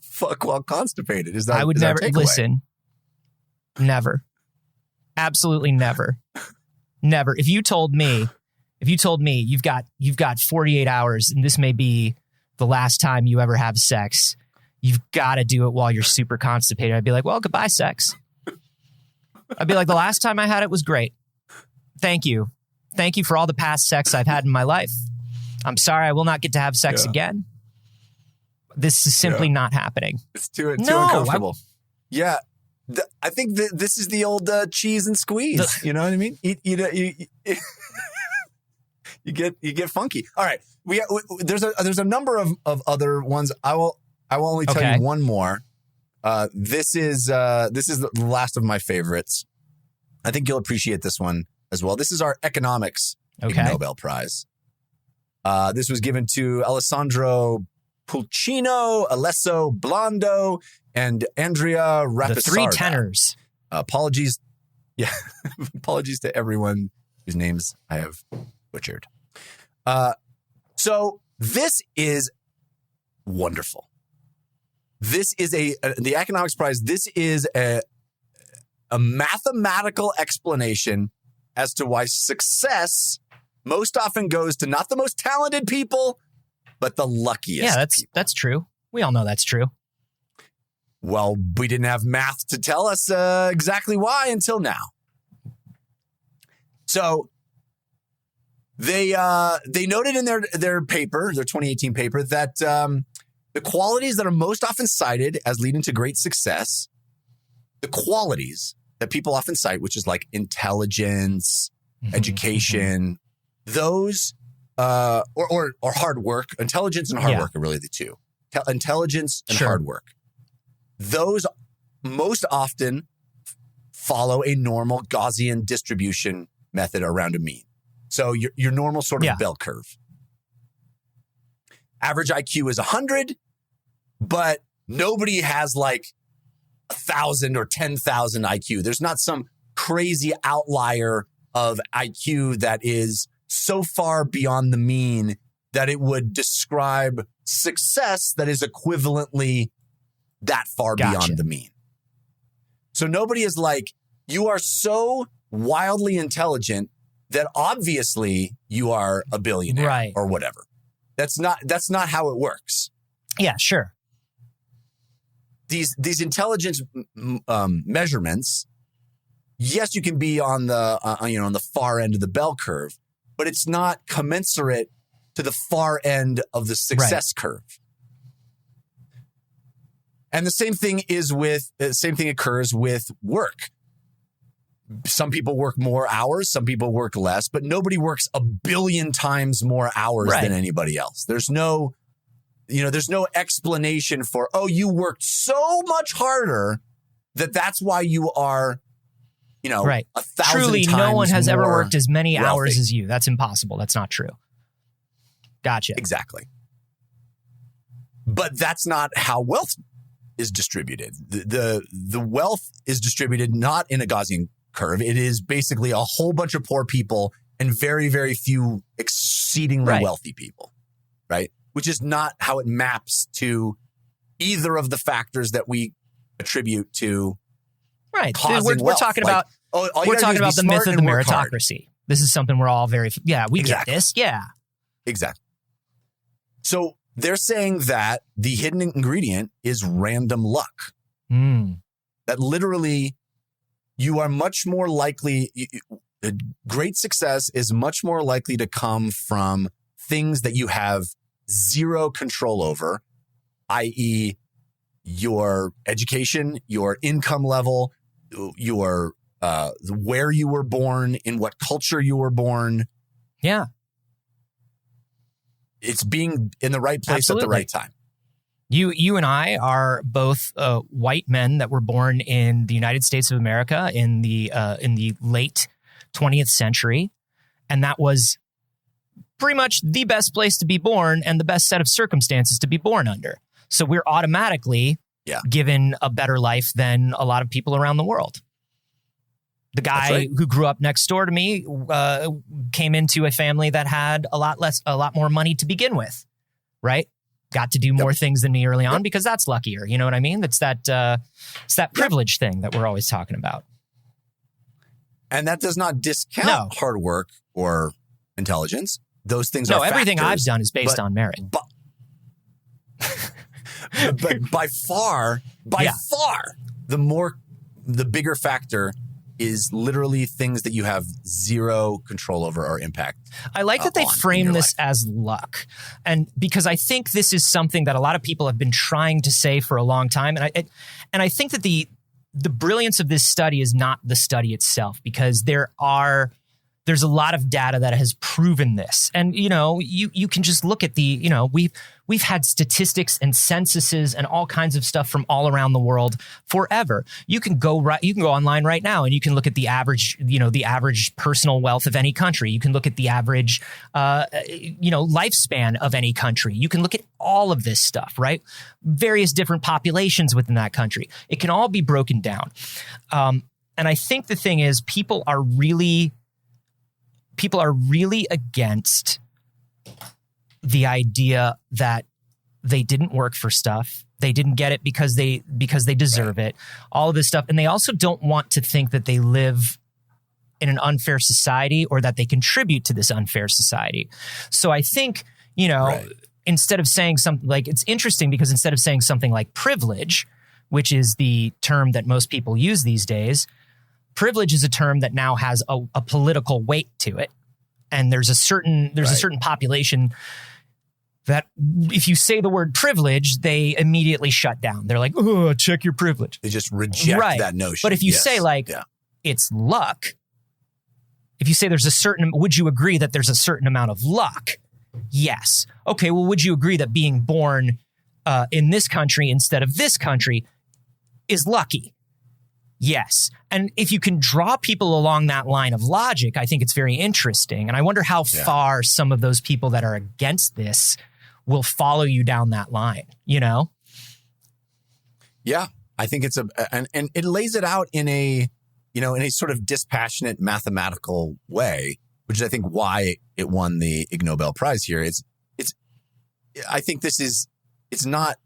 [SPEAKER 2] Fuck while constipated. Is that?
[SPEAKER 1] I would never listen. Never. Absolutely never. Never. If you told me you've got 48 hours and this may be the last time you ever have sex, you've got to do it while you're super constipated. I'd be like, well, goodbye, sex. I'd be like, the last time I had it was great. Thank you. Thank you for all the past sex I've had in my life. I'm sorry I will not get to have sex again. This is simply not happening.
[SPEAKER 2] It's too uncomfortable. I think this is the old cheese and squeeze. You know what I mean? You get funky. All right. There's a number of other ones. I will only tell you one more. This is the last of my favorites. I think you'll appreciate this one as well. This is our economics Ig-Nobel Prize. This was given to Alessandro Pulcino, Alesso Blondo, and Andrea Rapisarda.
[SPEAKER 1] The three tenors.
[SPEAKER 2] Apologies to everyone whose names I have butchered. So this is wonderful. This is the economics prize. This is a mathematical explanation as to why success most often goes to not the most talented people, but the luckiest.
[SPEAKER 1] Yeah,
[SPEAKER 2] people.
[SPEAKER 1] That's true. We all know that's true.
[SPEAKER 2] Well, we didn't have math to tell us exactly why until now. So they noted in their paper, their 2018 paper, that the qualities that are most often cited as leading to great success, the qualities that people often cite, which is like intelligence, education, those or hard work. Intelligence and hard work are really the two. Intelligence and hard work. Those most often follow a normal Gaussian distribution method around a mean. So your normal sort of bell curve. Average IQ is 100, but nobody has like 1,000 or 10,000 IQ. There's not some crazy outlier of IQ that is so far beyond the mean that it would describe success that is equivalently that far beyond the mean. So nobody is like, you are so wildly intelligent that obviously you are a billionaire or whatever. That's not how it works.
[SPEAKER 1] Yeah, sure.
[SPEAKER 2] These intelligence measurements, yes, you can be on the on the far end of the bell curve, but it's not commensurate to the far end of the success curve. And the same thing occurs with work. Some people work more hours, some people work less, but nobody works a billion times more hours than anybody else. There's no explanation for, oh, you worked so much harder that's why you are, 1,000
[SPEAKER 1] Truly,
[SPEAKER 2] times
[SPEAKER 1] no one has ever
[SPEAKER 2] more
[SPEAKER 1] worked as many
[SPEAKER 2] wealthy.
[SPEAKER 1] hours as you. That's impossible. That's not true. Gotcha.
[SPEAKER 2] Exactly. But that's not how wealth is distributed. The wealth is distributed not in a Gaussian curve. It is basically a whole bunch of poor people and very, very few exceedingly wealthy people, right? Which is not how it maps to either of the factors that we attribute to causing
[SPEAKER 1] we're talking about we're talking about the myth of the meritocracy. This is something we're all we get this. Yeah.
[SPEAKER 2] Exactly. So they're saying that the hidden ingredient is random luck. That literally you are much more likely, great success is much more likely to come from things that you have zero control over, i.e. your education, your income level, your where you were born, in what culture you were born.
[SPEAKER 1] Yeah.
[SPEAKER 2] It's being in the right place at the right time.
[SPEAKER 1] You and I are both white men that were born in the United States of America in the late 20th century, and that was pretty much the best place to be born and the best set of circumstances to be born under. So we're automatically given a better life than a lot of people around the world. The guy who grew up next door to me came into a family that had a lot more money to begin with, right? Got to do more things than me early on because that's luckier. You know what I mean? It's that privilege thing that we're always talking about.
[SPEAKER 2] And that does not discount hard work or intelligence. Those things are
[SPEAKER 1] everything
[SPEAKER 2] factors,
[SPEAKER 1] I've done is based on merit.
[SPEAKER 2] But by far, the bigger factor is literally things that you have zero control over or impact.
[SPEAKER 1] I like that they frame this as luck. And because I think this is something that a lot of people have been trying to say for a long time. And I think that the brilliance of this study is not the study itself, because there's a lot of data that has proven this. And, you can just look at we've had statistics and censuses and all kinds of stuff from all around the world forever. You can go online right now and you can look at the average personal wealth of any country. You can look at the average, lifespan of any country. You can look at all of this stuff, right? Various different populations within that country. It can all be broken down. And I think the thing is, people are really against the idea that they didn't work for stuff. They didn't get it because they deserve it. All of this stuff. And they also don't want to think that they live in an unfair society or that they contribute to this unfair society. So I think, instead of saying something like, it's interesting because instead of saying something like privilege, which is the term that most people use these days, privilege is a term that now has a political weight to it. And there's a certain population that if you say the word privilege, they immediately shut down. They're like, oh, check your privilege.
[SPEAKER 2] They just reject that notion.
[SPEAKER 1] But if you say it's luck, if you say would you agree that there's a certain amount of luck? Yes. Okay, well, would you agree that being born in this country instead of this country is lucky? Yes. And if you can draw people along that line of logic, I think it's very interesting. And I wonder how far some of those people that are against this will follow you down that line, Yeah,
[SPEAKER 2] I think it's and it lays it out in a in a sort of dispassionate mathematical way, which is, I think, why it won the Ig Nobel Prize here. I think it's not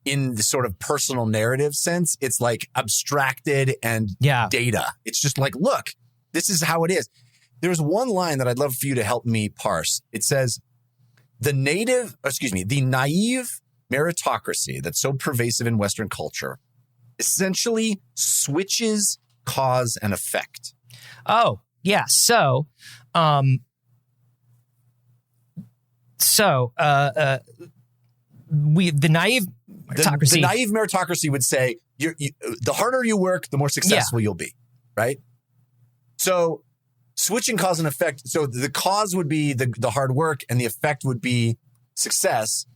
[SPEAKER 2] in the sort of personal narrative sense. It's like abstracted and data. It's just like, look, this is how it is. There's one line that I'd love for you to help me parse. It says, the naive meritocracy that's so pervasive in Western culture essentially switches cause and effect.
[SPEAKER 1] Oh, yeah. So, the naive meritocracy.
[SPEAKER 2] The naive meritocracy would say, the harder you work, the more successful you'll be, right? So switching cause and effect. So the cause would be the hard work and the effect would be success.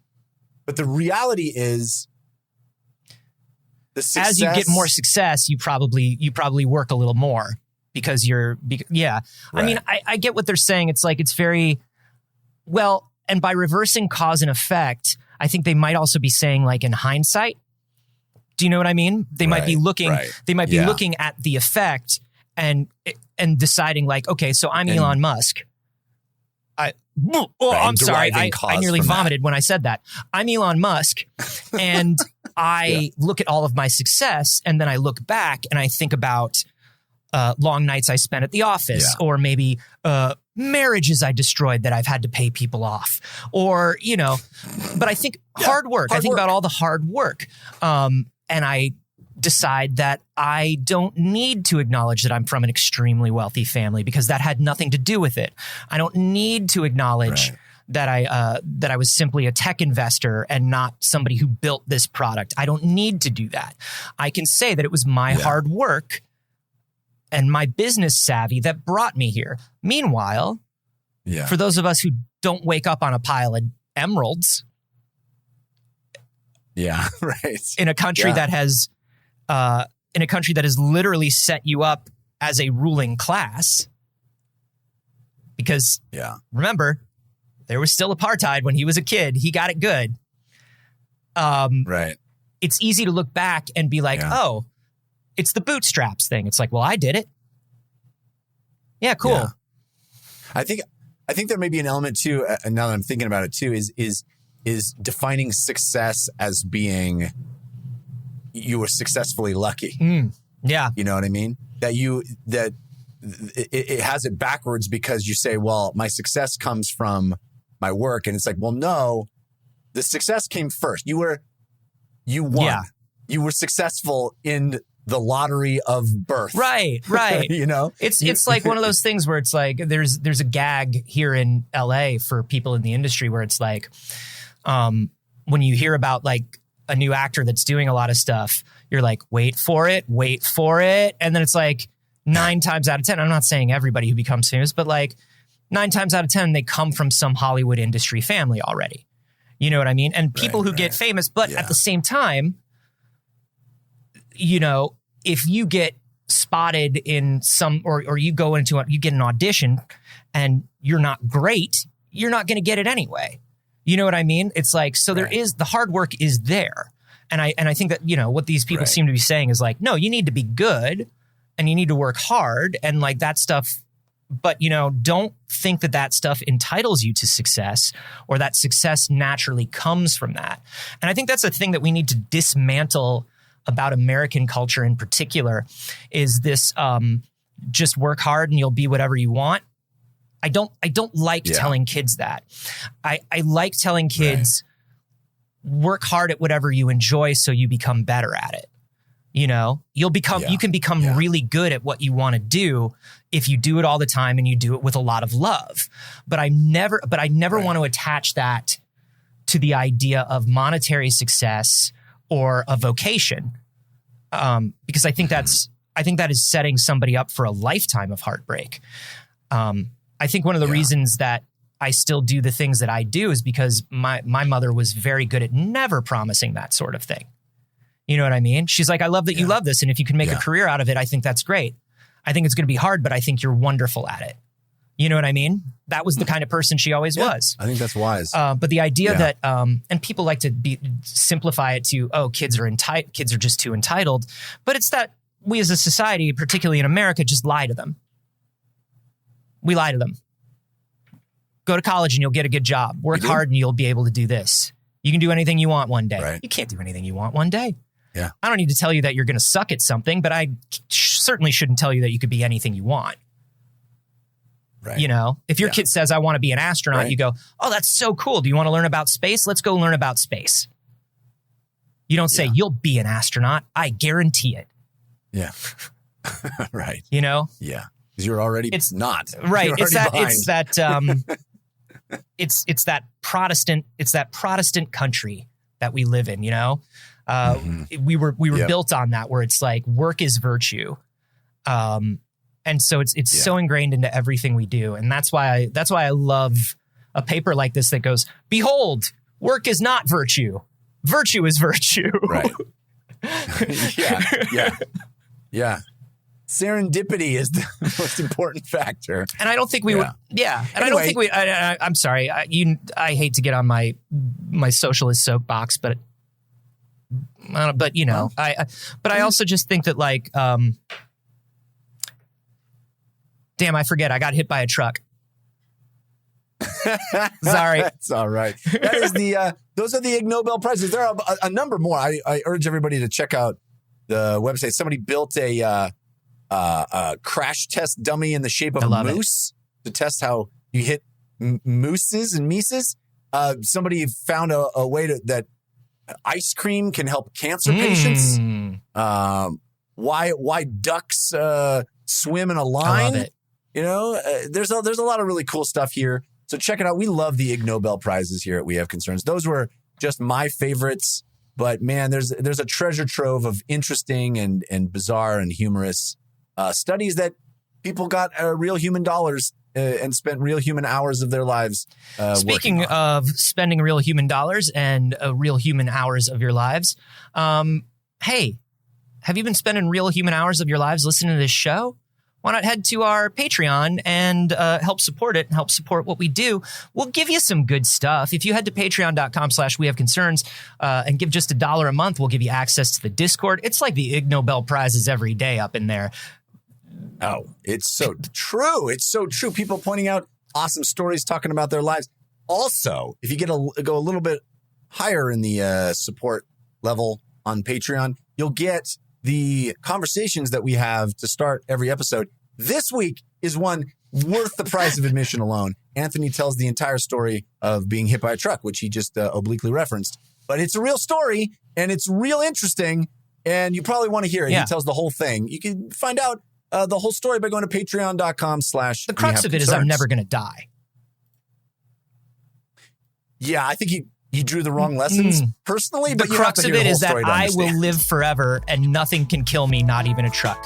[SPEAKER 2] But the reality is the success.
[SPEAKER 1] As you get more success, you probably work a little more because Right. I mean, I get what they're saying. It's like, it's very well, and by reversing cause and effect, I think they might also be saying, like, in hindsight, do you know what I mean? They might be looking, looking at the effect and deciding, like, okay, so I'm Elon Musk. I'm sorry. I nearly vomited when I said that. I'm Elon Musk, and I look at all of my success, and then I look back and I think about long nights I spent at the office, or maybe marriages I destroyed that I've had to pay people off, or, but I think hard work. I think about all the hard work. And I decide that I don't need to acknowledge that I'm from an extremely wealthy family because that had nothing to do with it. I don't need to acknowledge that I was simply a tech investor and not somebody who built this product. I don't need to do that. I can say that it was my hard work and my business savvy that brought me here. Meanwhile, for those of us who don't wake up on a pile of emeralds, in a country that has literally set you up as a ruling class, because remember, there was still apartheid when he was a kid. He got it good. It's easy to look back and be like, oh, it's the bootstraps thing. It's like, well, I did it. Yeah, cool.
[SPEAKER 2] Yeah. I think there may be an element too, now that I'm thinking about it too, is defining success as being you were successfully lucky.
[SPEAKER 1] Yeah.
[SPEAKER 2] You know what I mean? That it has it backwards because you say, well, my success comes from my work. And it's like, well, no, the success came first. You won.
[SPEAKER 1] Yeah.
[SPEAKER 2] You were successful in the lottery of birth.
[SPEAKER 1] Right. It's like one of those things where it's like, there's a gag here in LA for people in the industry where it's like, when you hear about like a new actor that's doing a lot of stuff, you're like, wait for it. And then it's like 9 times out of 10, I'm not saying everybody who becomes famous, but like 9 times out of 10, they come from some Hollywood industry family already. You know what I mean? And people who get famous, but at the same time, if you get spotted in some, or you go into you get an audition and you're not great, you're not going to get it anyway. You know what I mean? It's like, so there is, the hard work is there. And I think that, what these people seem to be saying is like, no, you need to be good and you need to work hard and like that stuff. But, don't think that stuff entitles you to success or that success naturally comes from that. And I think that's a thing that we need to dismantle about American culture in particular is this just work hard and you'll be whatever you want. I don't like telling kids that. I like telling kids work hard at whatever you enjoy so you become better at it. You can become really good at what you want to do if you do it all the time and you do it with a lot of love. But I never want to attach that to the idea of monetary success or a vocation. Because I think that is setting somebody up for a lifetime of heartbreak. I think one of the reasons that I still do the things that I do is because my mother was very good at never promising that sort of thing. You know what I mean? She's like, I love that you love this. And if you can make a career out of it, I think that's great. I think it's going to be hard, but I think you're wonderful at it. You know what I mean? That was the kind of person she always was.
[SPEAKER 2] I think that's wise.
[SPEAKER 1] But the idea that, and people like to simplify it to, kids are just too entitled. But it's that we as a society, particularly in America, just lie to them. We lie to them. Go to college and you'll get a good job. Work hard and you'll be able to do this. You can do anything you want one day.
[SPEAKER 2] Right.
[SPEAKER 1] You can't do anything you want one day.
[SPEAKER 2] Yeah.
[SPEAKER 1] I don't need to tell you that you're going to suck at something, but I certainly shouldn't tell you that you could be anything you want.
[SPEAKER 2] Right.
[SPEAKER 1] You know, if your kid says, I want to be an astronaut, you go, oh, that's so cool. Do you want to learn about space? Let's go learn about space. You don't say, you'll be an astronaut. I guarantee it.
[SPEAKER 2] Yeah. Right.
[SPEAKER 1] You know?
[SPEAKER 2] Yeah. Because you're already not.
[SPEAKER 1] Right.
[SPEAKER 2] You're
[SPEAKER 1] It's that
[SPEAKER 2] behind.
[SPEAKER 1] it's that Protestant country that we live in, you know? We were built on that, where it's like work is virtue. And so it's so ingrained into everything we do. And that's why I love a paper like this that goes, behold, work is not virtue. Virtue is virtue.
[SPEAKER 2] Right. Yeah. Serendipity is the most important factor.
[SPEAKER 1] And I don't think we would. Yeah. And anyway, I don't think we, I'm sorry. I hate to get on my socialist soapbox, but you know, I also just think that like, damn, I forget. I got hit by a truck. Sorry.
[SPEAKER 2] That's all right. That is those are the Ig-Nobel prizes. There are a number more. I urge everybody to check out the website. Somebody built a crash test dummy in the shape of a moose to test how you hit mooses and mises. Somebody found a way that ice cream can help cancer patients. Why ducks swim in a line?
[SPEAKER 1] I love it.
[SPEAKER 2] You know, there's a lot of really cool stuff here. So check it out. We love the Ig-Nobel prizes here at We Have Concerns. Those were just my favorites. But man, there's a treasure trove of interesting and bizarre and humorous studies that people got real human dollars and spent real human hours of their lives.
[SPEAKER 1] Speaking of spending real human dollars and real human hours of your lives, hey, have you been spending real human hours of your lives listening to this show? Why not head to our Patreon and help support it and help support what we do? We'll give you some good stuff. If you head to patreon.com/wehaveconcerns and give just $1 a month, we'll give you access to the Discord. It's like the Ig Nobel prizes every day up in there.
[SPEAKER 2] Oh, it's so true. It's so true. People pointing out awesome stories, talking about their lives. Also, if you go a little bit higher in the support level on Patreon, you'll get the conversations that we have to start every episode. This week is one worth the price of admission alone. Anthony tells the entire story of being hit by a truck, which he just obliquely referenced. But it's a real story, and it's real interesting, and you probably want to hear it. Yeah. He tells the whole thing. You can find out the whole story by going to patreon.com/.
[SPEAKER 1] The crux of it is I'm never going to die.
[SPEAKER 2] Yeah, I think he drew the wrong lessons personally.
[SPEAKER 1] The
[SPEAKER 2] but
[SPEAKER 1] crux of it is that I will live forever and nothing can kill me, not even a truck.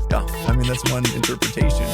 [SPEAKER 2] Yeah, I mean, that's one interpretation.